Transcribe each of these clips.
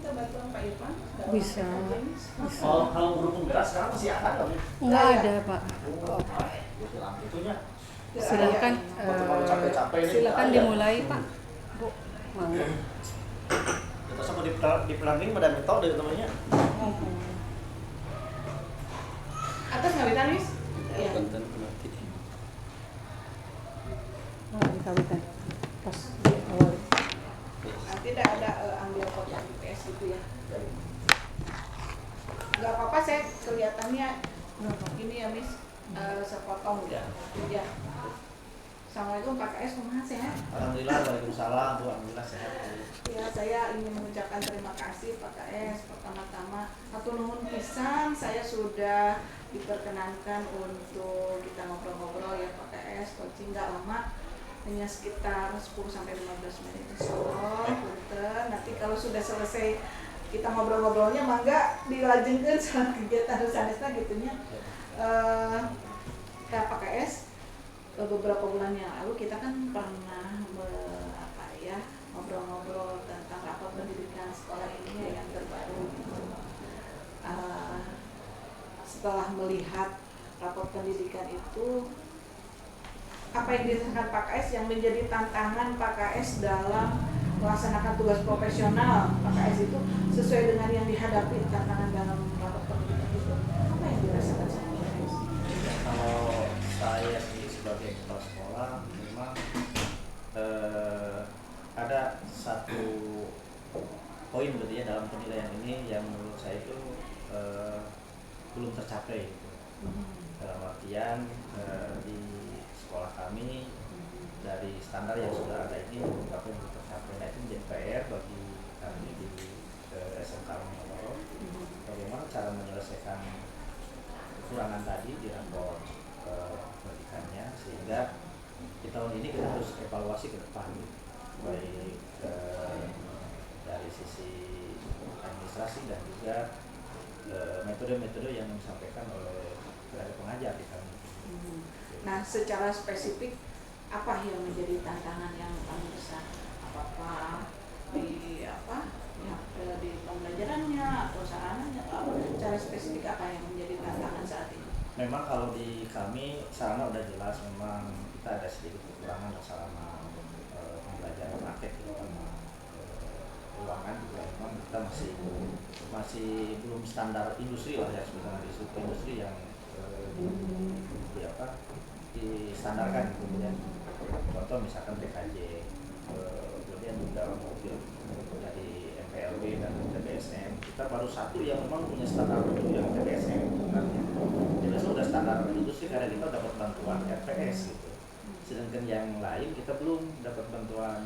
minta bantuan Pak Irfan? Bisa. Oh, kalau berhubung beras sekarang masih ada nggak? Nggak ada, Pak. Itunya. Silakan, silakan dimulai, Pak. Bu, mangga. Kita sama di planning pada metode temannya. Atas nggak bisa, Miss? Iya. Konten pelatih. Dikawinkan. Pas di awal. Tidak ada ambil foto GPS gitu ya. Nggak apa-apa, saya kelihatannya ini ya, Miss, sepotong ya. Ya. Assalamualaikum Pak KS, kumaha sehat? Alhamdulillah, waalaikumsalam, Bu. Alhamdulillah sehat. Ya, saya ingin mengucapkan terima kasih Pak KS. Pertama-tama, hatur nuhun pisan, saya sudah diperkenankan untuk kita ngobrol-ngobrol ya Pak KS. Coaching nggak lama, hanya sekitar 10-15 menit. Insyaallah, punten. Nanti kalau sudah selesai kita ngobrol-ngobrolnya, mangga dilajengkeun sama kegiatan sanesna gitunya. Pak KS, beberapa bulan yang lalu kita kan pernah ngobrol-ngobrol tentang rapat pendidikan sekolah ini yang terbaru. Setelah melihat rapat pendidikan itu, apa yang dirasakan Pak KS yang menjadi tantangan Pak KS dalam melaksanakan tugas profesional Pak KS itu sesuai dengan yang dihadapi tantangan dalam rapat pendidikan itu, apa yang dirasakan sama Pak KS? Kalau saya sendiri sebagai kepala sekolah memang ada satu poin berarti ya dalam penilaian ini yang menurut saya itu belum tercapai gitu. Dalam artian di sekolah kami dari standar yang sudah ada ini beberapa yang belum tercapai. Nah, itu menjadi PR bagi kami di SMK Al-Munawarroh, bagaimana cara menyelesaikan kekurangan tadi di rapor pendidikannya, sehingga di tahun ini kita harus evaluasi ke depan gitu. Baik dari sisi administrasi dan juga metode-metode yang disampaikan oleh tenaga pengajar di kami. Nah, secara spesifik apa yang menjadi tantangan yang paling besar? Apakah di di pembelajarannya atau sarananya atau secara spesifik apa yang menjadi tantangan saat ini? Memang kalau di kami sarana udah jelas, memang kita ada sedikit kekurangan selama pembelajaran praktek terutama ruangan juga memang kita masih belum standar industri lah ya, sebenarnya di industri yang distandarkan kemudian contoh misalkan TKJ, kemudian juga mobil dari MPLB dan TBSM, kita baru satu yang memang punya standar itu yang TBSM sebenarnya. Jadi sudah standar industri karena kita dapat bantuan RPS gitu. Sedangkan yang lain kita belum dapat bantuan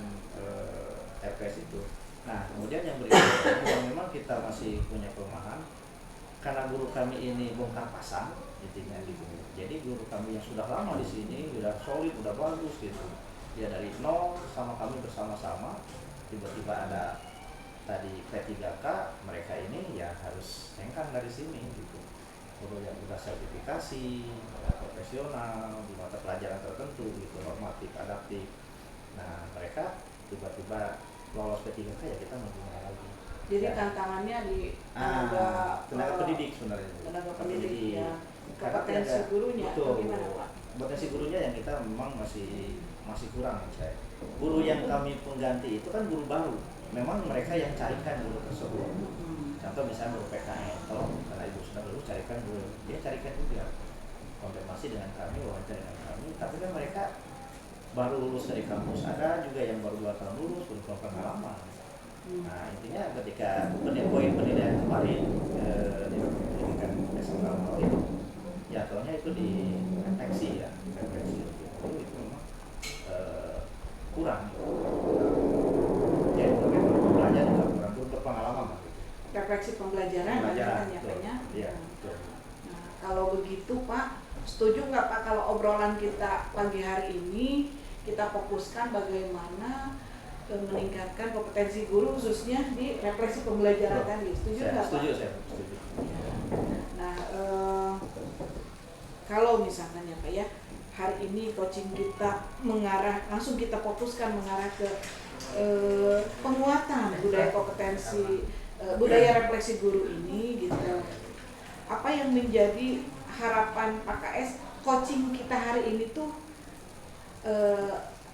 RPS itu. Nah, kemudian yang berikutnya yang memang kita masih punya kelemahan karena guru kami ini bongkar pasang intinya gitu. Jadi guru kami yang sudah lama di sini, sudah solid, sudah bagus gitu. Ya dari nol sama kami bersama-sama, tiba-tiba ada tadi P3K, mereka ini ya harus hengkang dari sini gitu. Guru yang sudah sertifikasi, profesional di mata pelajaran tertentu gitu, normatif, adaptif. Nah, mereka tiba-tiba lolos P3K ya kita mau gimana lagi. Jadi ya, tantangannya di tenaga pendidik sebenarnya. Tenaga pendidik ya. Kompetensi gurunya atau gimana Pak? Kompetensi gurunya yang kita memang masih kurang menurut saya. Guru yang kami pengganti itu kan guru baru. Memang mereka yang carikan guru tersebut. Contoh misalnya guru PKN, kalau karena ibu sudah dulu carikan guru, dia carikan juga konfirmasi dengan kami, wawancara dengan kami. Tapi kan mereka baru lulus dari kampus, ada juga yang baru 2 tahun lulus, belum pengalaman. Nah, intinya ketika poin penilaian kemarin di pendidikan SMK Al-Munawarroh itu jatuhnya itu di refleksi ya, refleksi itu memang kurang. Jadi bagaimana pembelajaran juga kurang berpengalaman. Refleksi pembelajaran kan ya. Iya, Nah, kalau begitu Pak, setuju nggak Pak kalau obrolan kita pagi hari ini kita fokuskan bagaimana meningkatkan kompetensi guru khususnya di refleksi pembelajaran tadi? Setuju nggak Pak? Setuju, saya setuju. Nah, kalau misalkan ya Pak ya, hari ini coaching kita langsung kita fokuskan mengarah ke penguatan budaya kompetensi budaya refleksi guru ini gitu. Apa yang menjadi harapan Pak KS coaching kita hari ini tuh,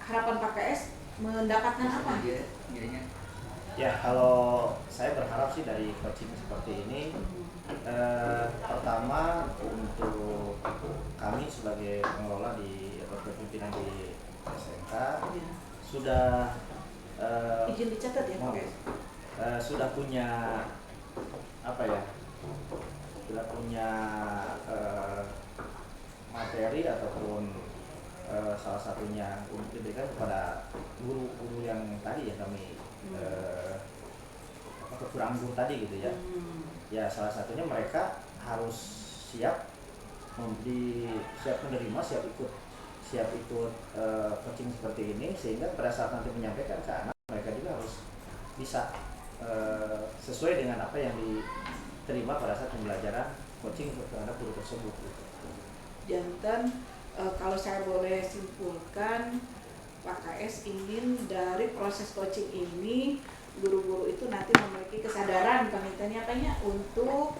harapan Pak KS mendapatkan apa? Ya, kalau saya berharap sih dari coaching seperti ini, pertama untuk kami sebagai pengelola di atau pimpinan di SMK Ya. sudah Izin dicatat ya Pak KS. sudah punya apa ya? Sudah punya materi ataupun salah satunya untuk diberikan kepada guru-guru yang tadi ya kami kekurangan guru tadi gitu ya. Ya salah satunya mereka harus siap siap menerima, siap ikut coaching seperti ini, sehingga pada saat nanti menyampaikan ke anak, mereka juga harus bisa sesuai dengan apa yang diterima pada saat pembelajaran coaching terhadap guru tersebut gitu. Jantan, kalau saya boleh simpulkan, Pak KS ingin dari proses coaching ini guru-guru itu nanti memiliki kesadaran penelitiannya untuk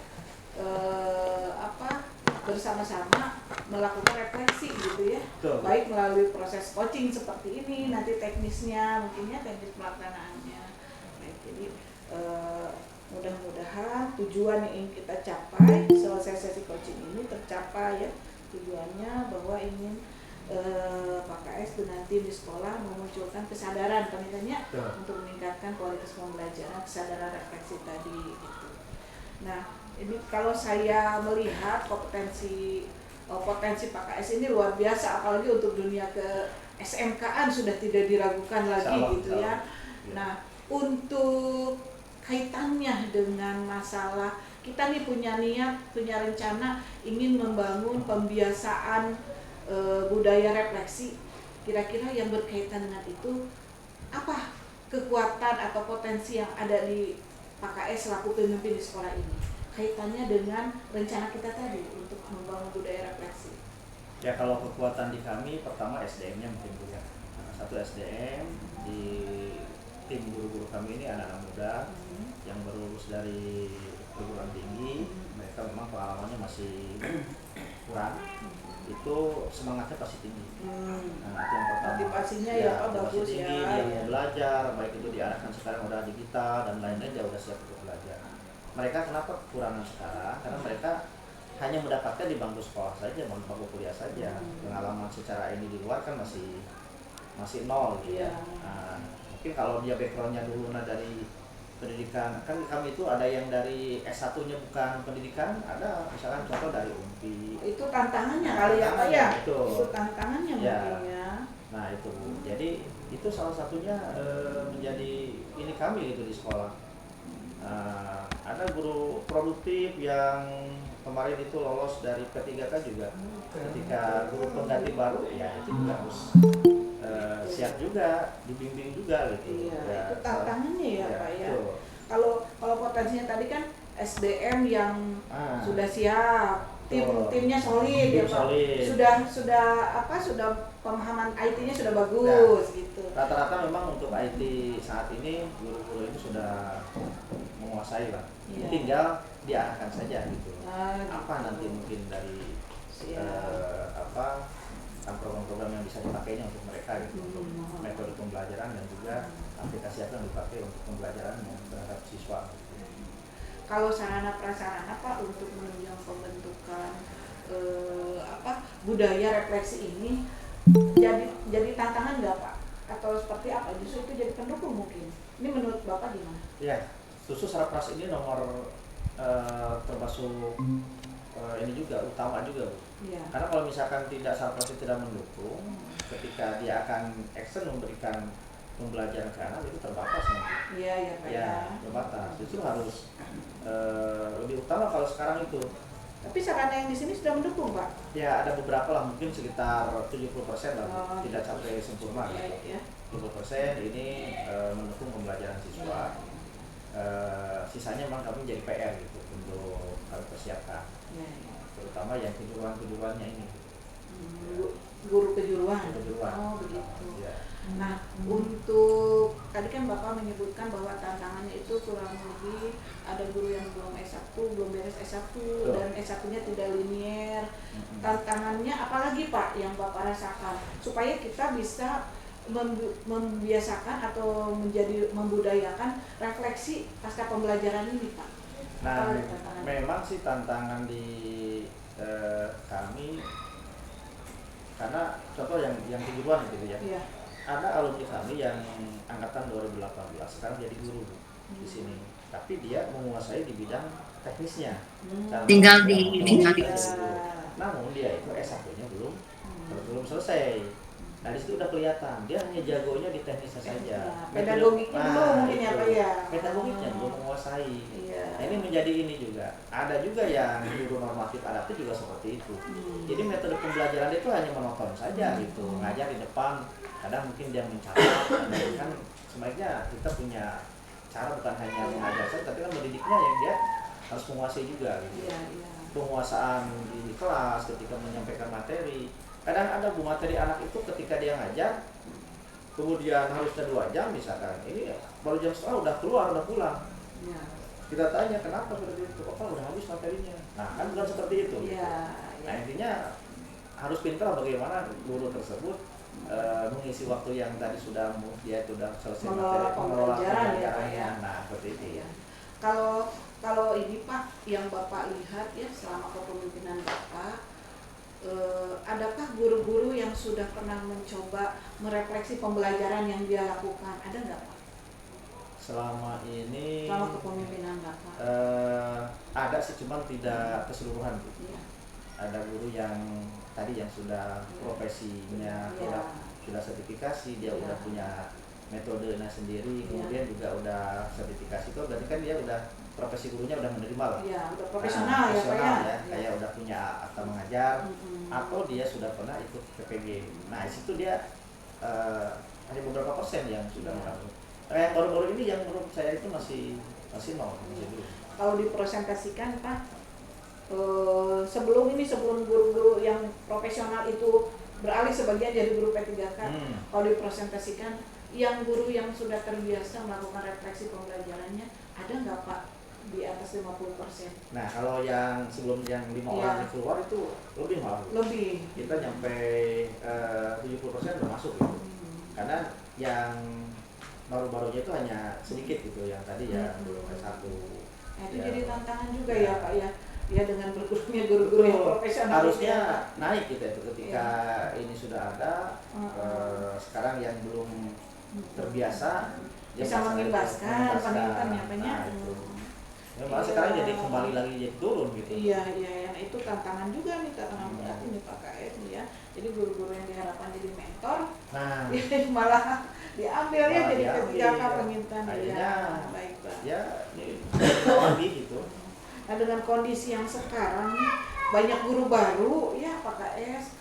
bersama-sama melakukan refleksi gitu ya. Betul. Baik melalui proses coaching seperti ini, nanti teknisnya mungkinnya teknis pelaksanaannya. Baik, jadi mudah-mudahan tujuan yang ingin kita capai selesai sesi coaching ini tercapai ya. Tujuannya bahwa ingin Pak KS dengan tim di sekolah memunculkan kesadaran penelitiannya untuk meningkatkan kualitas pembelajaran, kesadaran refleksi tadi gitu. Nah, ini kalau saya melihat potensi Pak KS ini luar biasa, apalagi untuk dunia ke SMK-an sudah tidak diragukan lagi gitu ya. Nah, untuk kaitannya dengan masalah kita nih punya niat, punya rencana ingin membangun pembiasaan budaya refleksi, kira-kira yang berkaitan dengan itu apa kekuatan atau potensi yang ada di Pak KS selaku pemimpin di sekolah ini kaitannya dengan rencana kita tadi untuk membangun budaya refleksi? Ya, kalau kekuatan di kami pertama SDM-nya mungkin juga. Satu SDM di tim guru-guru kami ini anak-anak muda yang baru lulus dari perguruan tinggi, mereka memang pengalamannya masih kurang, itu semangatnya pasti tinggi. Nah, itu yang pertama. Motivasinya ya Pak bagus tinggi, ya. dia mau belajar, baik itu diarahkan sekarang udah digital dan lain-lain, dia udah siap untuk belajar. Mereka kenapa kekurangan sekarang? Karena mereka hanya mendapatkan di bangku sekolah saja, bangku kuliah saja. Pengalaman secara ini di luar kan masih nol gitu ya. Nah, mungkin kalau dia backgroundnya dulu dari pendidikan, kan kami itu ada yang dari S1-nya bukan pendidikan, ada misalkan contoh dari UNPI. Itu tantangannya kali ya Pak ya? Itu tantangannya ya. mungkin ya. Nah itu, jadi itu salah satunya menjadi ini kami gitu di sekolah. Ada guru produktif yang kemarin itu lolos dari P3K juga. Ketika guru pengganti baru, ya itu juga harus siap juga, dibimbing juga gitu. Iya, Ya, itu tantangannya ya Pak ya. Betul. Kalau potensinya tadi kan SDM yang sudah siap, timnya solid ya Pak. Sudah pemahaman IT-nya sudah bagus gitu. Rata-rata memang untuk IT saat ini guru-guru ini sudah menguasai lah. Iya. Tinggal diarahkan saja gitu. Gitu. Apa nanti mungkin dari program-program yang bisa dipakainya untuk mereka gitu, untuk metode pembelajaran dan juga aplikasi apa yang dipakai untuk pembelajaran terhadap siswa. Kalau sarana prasarana Pak untuk menunjang pembentukan budaya refleksi ini jadi tantangan nggak Pak? Atau seperti apa? Justru itu jadi pendukung mungkin. Ini menurut Bapak gimana? Ya, khusus Sarapras ini nomor termasuk ini juga utama juga Bu. Ya. Karena kalau misalkan Sarapras tidak mendukung, ketika dia akan action memberikan pembelajaran ke anak itu terbatas nanti. Iya ya Pak ya. Terbatas. Itu harus lebih utama kalau sekarang itu. Tapi sarana yang di sini sudah mendukung Pak? Ya ada beberapa lah, mungkin sekitar 70% lah, tidak sampai sempurna. Ya. 70% ini mendukung pembelajaran siswa. Sisanya memang kami jadi PR gitu untuk kami persiapkan. Ya. Terutama yang kejuruan-kejuruannya ini. Guru kejuruan. Kejuruan. Oh begitu. Ya. Nah, untuk tadi kan Bapak menyebutkan bahwa tantangannya itu kurang lebih ada guru yang belum S1, belum beres S1 dan S1-nya tidak linier. Tantangannya apalagi Pak yang Bapak rasakan supaya kita bisa membiasakan atau membudayakan refleksi pasca pembelajaran ini Pak? Nah, memang sih tantangan di kami, karena contoh yang kejuruan gitu ya. Iya. Ada alumni kami yang angkatan 2018 sekarang jadi guru di sini, tapi dia menguasai di bidang teknisnya. Tinggal di Namun dia itu S1-nya belum selesai. Nah di situ udah kelihatan dia hanya jagonya di teknisnya saja. Pedagogiknya belum mungkin ya Pak ya. Pedagogiknya belum menguasai. Iya. Nah, ini menjadi ini juga. Ada juga yang guru normatif adaptif juga seperti itu. Jadi metode pembelajaran itu hanya menonton saja gitu, ngajar di depan. Kadang mungkin dia mencatat, kan sebaiknya kita punya cara bukan hanya mengajar saja, tapi kan mendidiknya yang dia harus menguasai juga gitu. Iya, iya. Penguasaan di kelas ketika menyampaikan materi. Kadang ada bu materi anak itu ketika dia ngajar, kemudian harusnya 2 jam misalkan, ini baru jam setengah udah keluar, udah pulang. Ya. Kita tanya kenapa seperti itu, apa udah habis materinya. Nah kan bukan seperti itu. Ya, Nah intinya harus pintar bagaimana guru tersebut mengisi waktu yang tadi dia sudah selesai mengelola pembelajarannya. Ya. Nah seperti itu ya. Kalau ini Pak yang Bapak lihat ya selama kepemimpinan Bapak, adakah guru-guru yang sudah pernah mencoba merefleksi pembelajaran yang dia lakukan? Ada nggak Pak? Selama kepemimpinan Bapak? Ada sih, cuman tidak keseluruhan gitu. Iya. Ada guru yang tadi yang sudah profesinya sudah sertifikasi, dia udah punya metodenya sendiri, kemudian juga udah sertifikasi itu berarti kan dia udah profesi gurunya udah menerima lah. Iya, udah profesional ya Pak ya. Kayak udah punya akta mengajar atau dia sudah pernah ikut PPG. Nah, di situ dia hanya beberapa persen yang sudah melakukan. Yang baru-baru ini yang menurut saya itu masih nol. Kalau dipresentasikan Pak, sebelum guru-guru yang profesional itu beralih sebagian jadi guru P3K, kalau dipresentasikan yang guru yang sudah terbiasa melakukan refleksi pembelajarannya ada nggak Pak di atas 50%? Nah kalau yang sebelum yang 5 orang keluar itu lebih malah. Lebih. Kita nyampe 70% udah masuk gitu. Karena yang baru-barunya itu hanya sedikit gitu, yang tadi ya belum S1. Nah, itu ya. jadi tantangan juga ya Pak ya. Ya dengan bergurunya guru-guru yang profesional harusnya naik gitu itu ketika ini sudah ada. Sekarang yang belum terbiasa bisa mengimbaskan penelitian ya banyak. Memang sekarang jadi kembali lagi jadi turun gitu. Iya, nah itu tantangan juga nih, tantangan berat ini Pak KS ya. Jadi guru-guru yang diharapkan jadi mentor, malah diambil ya jadi P3K pengintan ya. Baik Pak. Ya, lagi gitu. Nah dengan kondisi yang sekarang banyak guru baru ya Pak KS,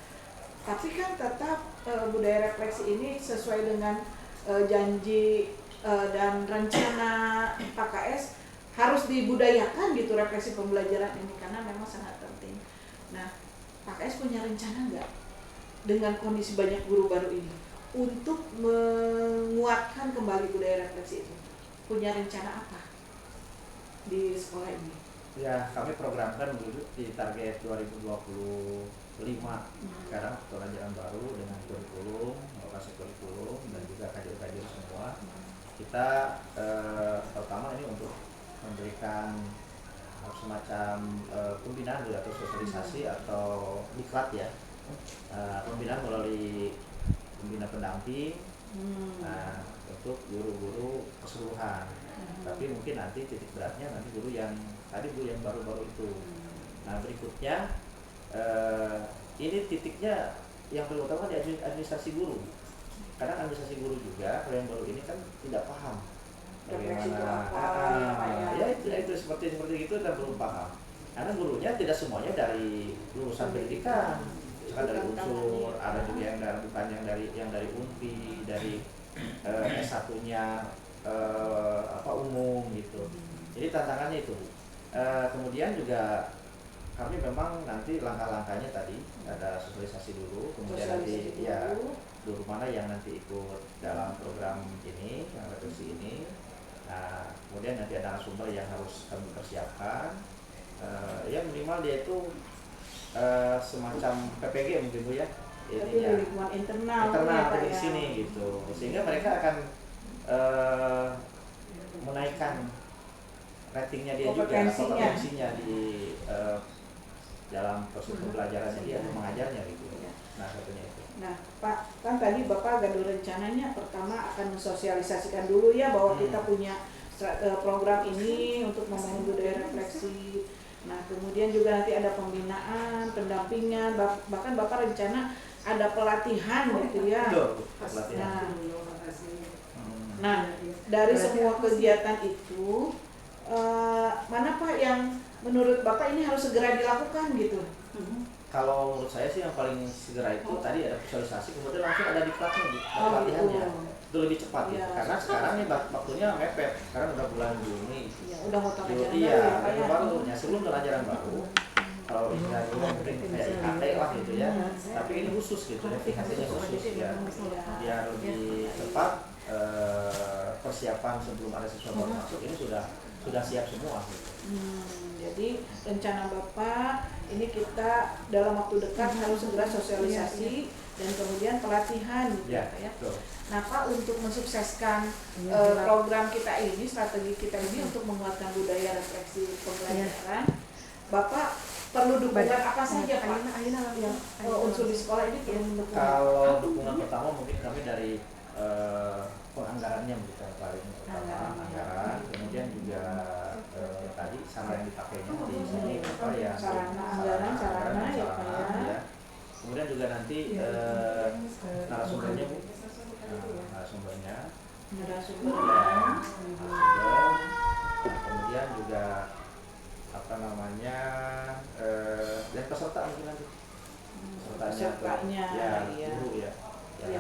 tapi kan tetap budaya refleksi ini sesuai dengan janji dan rencana Pak KS harus dibudayakan gitu refleksi pembelajaran ini karena memang sangat penting. Nah, Pak KS punya rencana nggak dengan kondisi banyak guru baru ini untuk menguatkan kembali budaya refleksi itu? Punya rencana apa di sekolah ini? Ya, kami programkan dulu di target 2025 sekarang pelajaran baru dengan kurikulum, lokasi kurikulum dan juga kajian-kajian semua. Kita pertama ini untuk memberikan semacam pembinaan atau sosialisasi atau diklat ya, pembinaan melalui pembina pendamping untuk guru-guru keseluruhan. Tapi mungkin nanti titik beratnya nanti guru yang baru-baru itu. Nah berikutnya ini titiknya yang paling utama di administrasi guru. Kadang administrasi guru juga kalau yang baru ini kan tidak paham bagaimana itu seperti itu dan belum paham. Karena gurunya tidak semuanya dari lulusan pendidikan, misalkan dari unsur, ada juga yang dari UNPI, dari S1-nya umum gitu. Jadi tantangannya itu. Kemudian juga kami memang nanti langkah-langkahnya tadi ada sosialisasi dulu, kemudian nanti ya guru mana yang nanti ikut dalam program ini, yang refleksi ini. Nah, kemudian nanti ada narasumber yang harus kami persiapkan. Ya minimal dia itu semacam PPG mungkin Bu ya. Tapi Ininya lingkungan internal internal Pak, di ya. sini gitu. Sehingga mereka akan menaikkan ratingnya dia juga, kompetensinya di dalam proses pembelajarannya dia, mengajarnya gitu. Nah, satunya itu. Nah, Pak, kan tadi Bapak gaduh rencananya pertama akan mensosialisasikan dulu ya bahwa kita punya program ini untuk membangun budaya refleksi. Nah, kemudian juga nanti ada pembinaan, pendampingan, bahkan Bapak rencana ada pelatihan gitu ya. Betul, pelatihan. Nah, dari semua kegiatan itu, mana Pak yang menurut Bapak ini harus segera dilakukan gitu? Kalau menurut saya sih yang paling segera itu tadi ada visualisasi, kemudian langsung ada di kelasnya, di pelatihannya. Itu lebih cepat ya. Karena sekarang ini waktunya mepet, sekarang udah bulan Juni. Ya, udah mau tahun ajaran Iya, baru ya, baru sebelum ajaran baru. Kalau ini dulu mungkin kayak IKT lah gitu ya. Tapi ini khusus gitu, aplikasinya khusus ya. Biar lebih cepat persiapan sebelum ada siswa baru masuk ini sudah siap semua gitu. Jadi rencana Bapak ini kita dalam waktu dekat harus segera sosialisasi dan kemudian pelatihan gitu Ya, ya. betul. Nah Pak, untuk mensukseskan program kita ini, strategi kita ini untuk menguatkan budaya refleksi pembelajaran, Bapak perlu dukungan apa saja Pak? Unsur di sekolah ini perlu mendukung. Kalau dukungan pertama mungkin kami dari penganggarannya mungkin paling pertama anggaran, kemudian juga tadi sama yang dipakainya di sini apa ya sarana ya Pak ya. Kemudian juga nanti narasumbernya Bu, narasumbernya. Nah, kemudian juga apa namanya dan peserta mungkin nanti Pesertanya ya guru ya. Ya.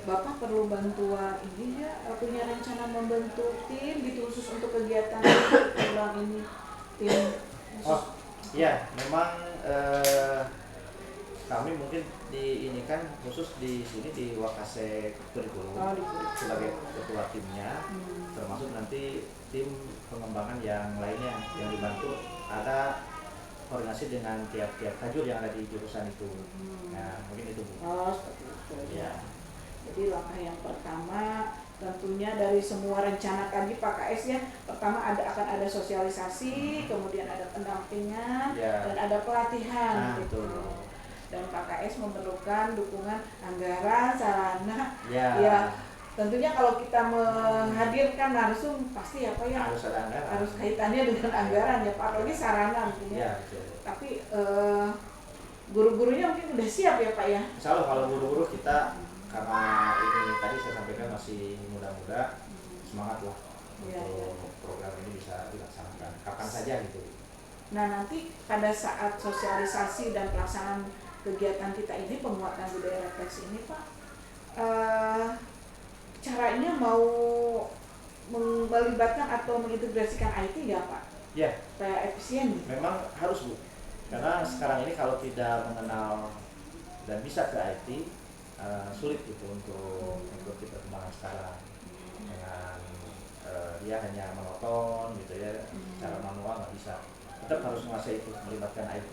Bapak perlu bantuan ini ya, punya rencana membentuk tim gitu khusus untuk kegiatan program ini, tim khusus. Oh iya, memang kami mungkin ini kan khusus di sini di Wakase Kurikulum sebagai ketua timnya, termasuk nanti tim pengembangan yang lainnya yang dibantu ada koordinasi dengan tiap-tiap tajur yang ada di jurusan itu. Nah, mungkin itu Bu. Oh, seperti itu. Ya. Jadi langkah yang pertama tentunya dari semua rencana tadi Pak KS ya, pertama akan ada sosialisasi, kemudian ada pendampingan dan ada pelatihan gitu. Dan Pak KS memerlukan dukungan anggaran, sarana. Ya, tentunya kalau kita menghadirkan langsung pasti apa ya harus kaitannya dengan anggaran ya Pak, apalagi sarana mungkin ya. Tapi guru-gurunya mungkin udah siap ya Pak ya. Insya Allah kalau guru-guru kita karena ini tadi saya sampaikan masih muda-muda, semangat lah untuk program ini bisa dilaksanakan kapan saja gitu. Nah nanti pada saat sosialisasi dan pelaksanaan kegiatan kita ini, penguatan budaya refleksi ini Pak, caranya mau melibatkan atau mengintegrasikan IT nggak Pak? Ya. Supaya efisien. Memang harus Bu, karena sekarang ini kalau tidak mengenal dan bisa ke IT sulit gitu untuk kita kembangkan sekarang dengan dia hanya monoton gitu ya, cara manual nggak bisa, tetap harus menguasai itu, melibatkan IT.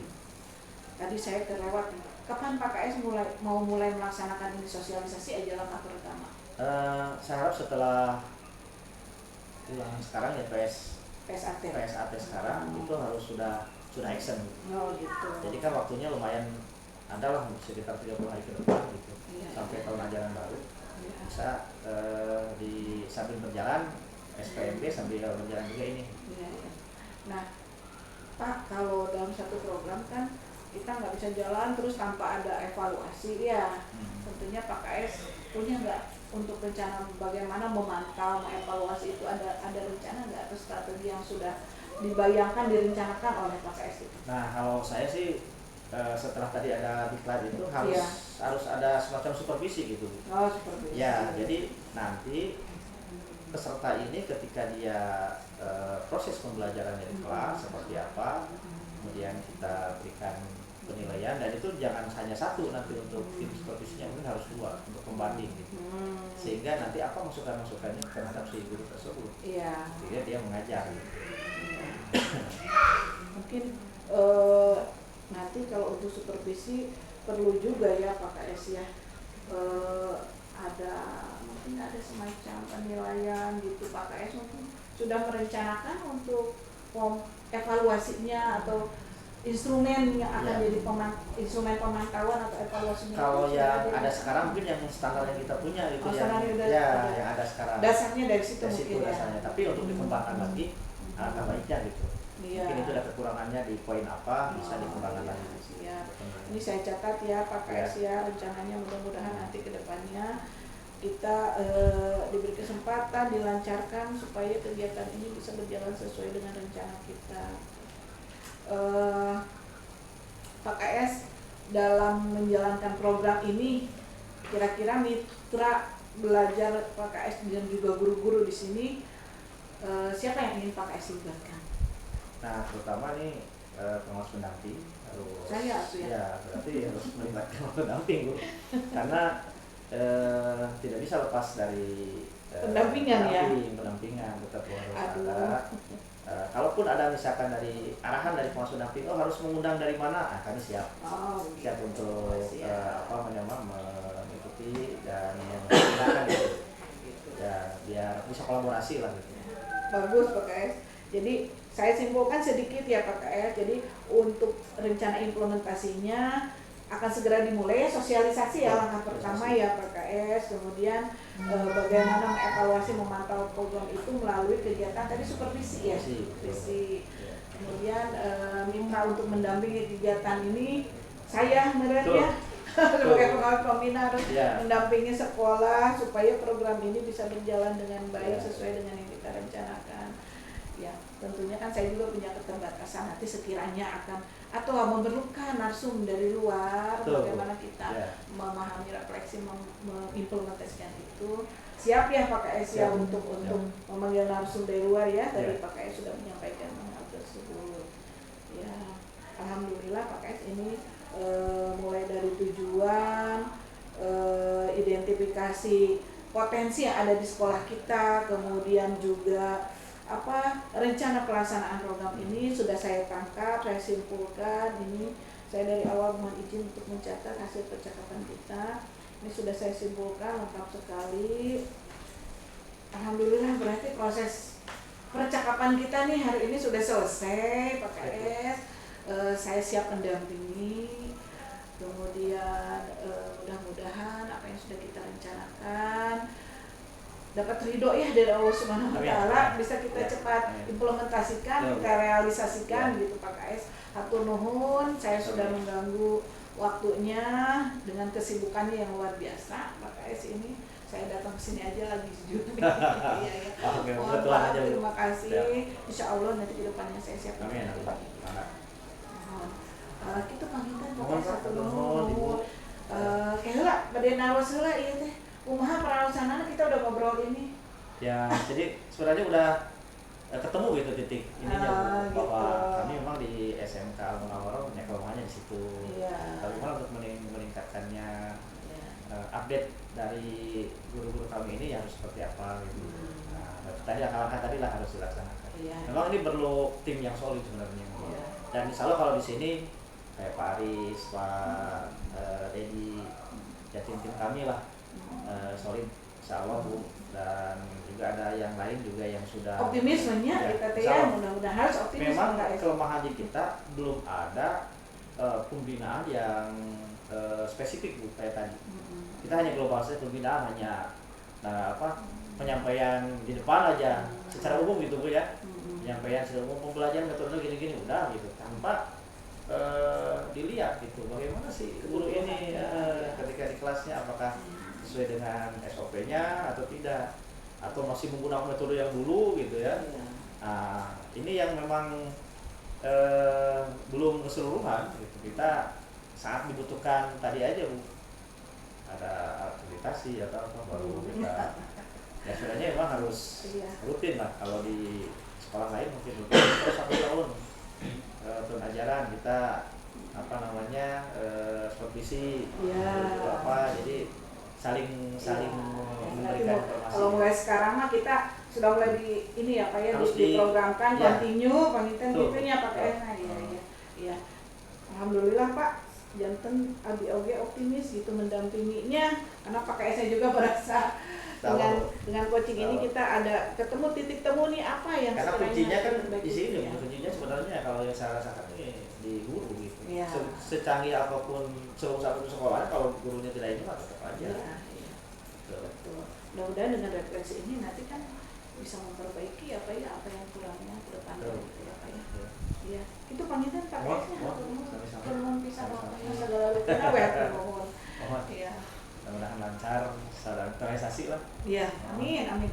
Tadi saya terlewat, kapan Pak KS mau mulai melaksanakan ini sosialisasi aja langkah pertama? Saya harap setelah ulangan sekarang ya PSAT sekarang itu harus sudah action. Oh gitu. Jadi kan waktunya lumayan adalah sekitar 30 hari ke depan gitu, sampai tahun ajaran baru. Bisa sambil berjalan SPMB sambil berjalan juga ini. Nah Pak, kalau dalam satu program kan kita nggak bisa jalan terus tanpa ada evaluasi ya. Tentunya Pak KS punya nggak untuk rencana bagaimana memantau, mengevaluasi itu, ada rencana nggak atau strategi yang sudah dibayangkan, direncanakan oleh Pak KS itu? Nah kalau saya sih setelah tadi ada diklat itu harus ada semacam supervisi gitu. Oh, supervisi. Ya, jadi nanti peserta ini ketika dia proses pembelajarannya di kelas seperti apa, kemudian kita berikan penilaian, dan itu jangan hanya satu nanti untuk tim supervisinya, mungkin harus 2 untuk pembanding gitu. Sehingga nanti apa masukan-masukannya terhadap si guru tersebut, Iya. sehingga dia mengajar gitu. Mungkin nanti kalau untuk supervisi perlu juga ya Pak KS ya, mungkin ada semacam penilaian gitu. Pak KS mungkin sudah merencanakan untuk evaluasinya atau instrumen yang akan Ya. jadi instrumen pemantauan atau evaluasinya. Kalau itu yang sudah ada sekarang mungkin yang standar yang kita punya itu Oh, yang standar yang udah ya ada. yang ada sekarang. dasarnya dari situ Dari situ mungkin ya. dasarnya. Tapi untuk dikembangkan lagi, apa baiknya gitu. Iya. Mungkin itu ada kekurangannya di poin apa, bisa dikembangkan iya, lagi. siap. Ini saya catat ya Pak KS ya, rencananya mudah-mudahan nanti ke depannya kita diberi kesempatan, dilancarkan supaya kegiatan ini bisa berjalan sesuai dengan rencana kita. Pak KS dalam menjalankan program ini, kira-kira mitra belajar Pak KS dan juga guru-guru di sini, siapa yang ingin Pak KS libatkan? Nah, terutama nih pengawas pendamping harus. Saya tuh ya. Ya, berarti harus melibatkan pengawas pendamping, Bu. Karena tidak bisa lepas dari Pendampingan ya? pendampingan tetap harus Aduh. ada. Kalaupun ada misalkan dari arahan dari pengawas pendamping, harus mengundang dari mana, kami siap. Oh, Siap gitu. untuk Siap. mengikuti dan menggunakan gitu. Ya, biar bisa kolaborasi lah gitu. Bagus Pak KS. Jadi saya simpulkan sedikit ya Pak KS. Jadi untuk rencana implementasinya akan segera dimulai sosialisasi ya, langkah pertama ya Pak KS. Kemudian bagaimana mengevaluasi, memantau program itu melalui kegiatan tadi supervisi ya. Supervisi. Kemudian minta untuk mendampingi kegiatan ini saya Meren ya sebagai pengawas pembina harus mendampingi sekolah supaya program ini bisa berjalan dengan baik sesuai dengan yang kita rencanakan. Ya, tentunya kan saya juga punya keterbatasan, nanti sekiranya akan atau memerlukan narsum dari luar, bagaimana kita memahami, refleksi, mengimplementasikan itu. Siap ya Pak KS ya untuk memanggil narsum dari luar ya. Tadi Pak KS sudah menyampaikan hal tersebut. Ya, alhamdulillah Pak KS ini mulai dari tujuan, identifikasi potensi yang ada di sekolah kita, kemudian juga rencana pelaksanaan program ini sudah saya tangkap, saya simpulkan. Ini saya dari awal mohon izin untuk mencatat hasil percakapan kita. Ini sudah saya simpulkan lengkap sekali. Alhamdulillah, berarti proses percakapan kita nih hari ini sudah selesai Pak KS. Saya siap mendampingi. Kemudian mudah-mudahan apa yang sudah kita rencanakan dapat ridho ya dari Allah Subhanahu wa Ta'ala, bisa kita cepat implementasikan, kita realisasikan gitu Pak KS. Hatur nuhun, saya sudah mengganggu waktunya dengan kesibukannya yang luar biasa Pak KS ini. Saya datang ke sini aja lagi jujur. Iya ya. Mohon maaf, terima kasih. Insya Allah nanti ke depannya saya siap. Amin. Kita panggilan Pak KS hatur nuhun. Kayaknya badai nawas heula ieu teh. Kumaha perawasana kita udah ngobrol ini. Ya, jadi sebenarnya udah ketemu gitu titik ininya Bu, bahwa gitu. kami memang di SMK Al-Munawwarah punya kelemahannya di situ. Iya. Bagaimana untuk meningkatkannya, update dari guru-guru kami ini harus seperti apa gitu. Nah, tadi langkah-langkah tadi lah harus dilaksanakan. Iya. Memang ini perlu tim yang solid sebenarnya. Iya. Dan insya Allah kalau di sini kayak Pak Aris, Pak Dedi, ya tim-tim kami lah solid insya Allah Bu, dan juga ada yang lain juga yang sudah Optimismenya kita teh ya, mudah-mudahan harus optimis. memang kelemahan di kita belum ada pembinaan yang spesifik Bu, kayak tadi kita hanya global saja, pembinaan hanya penyampaian di depan aja secara umum gitu Bu ya, penyampaian secara umum, pembelajaran metode gini-gini udah gitu, tanpa dilihat gitu bagaimana sih guru ini ketika di kelasnya apakah sesuai dengan SOP-nya atau tidak, atau masih menggunakan metode yang dulu gitu ya. Nah, ini yang memang belum keseluruhan gitu. Kita sangat dibutuhkan tadi aja Bu, ada akreditasi atau apa baru kita ya sebenarnya memang harus rutin lah. Kalau di sekolah lain mungkin rutin terus 1 tahun tahun ajaran kita supervisi Iya. itu apa, jadi saling Nanti memberikan mau- informasi. kalau mulai sekarang mah kita sudah mulai di ini ya Pak ya, Harus diprogramkan iya. continue pangitan Betul. gitunya pakai nah iya. Alhamdulillah Pak, janten abi oge optimis gitu mendampinginya karena pakai saya juga berasa dengan coaching ini kita ada ketemu titik temu nih apa yang Karena sekiranya kuncinya kan baik di sini, ya. kuncinya sebenarnya kalau yang saya rasakan ini di guru gitu. Iya. Secanggih apapun satu sekolah, kalau gurunya tidak ini mah tetap aja. Iya. Betul. Mudah-mudahan dengan refleksi ini nanti kan bisa memperbaiki apa yang kurangnya ke depannya gitu ya Pak ya. Iya. Itu pangitan Pak Mohon, S-nya sama-sama. permohon pisah Sama-sama. waktunya segala lupa web mohon. Mohon Iya. mudah-mudahan lancar, saudara terrealisasi lah. Iya. Amin. Amin.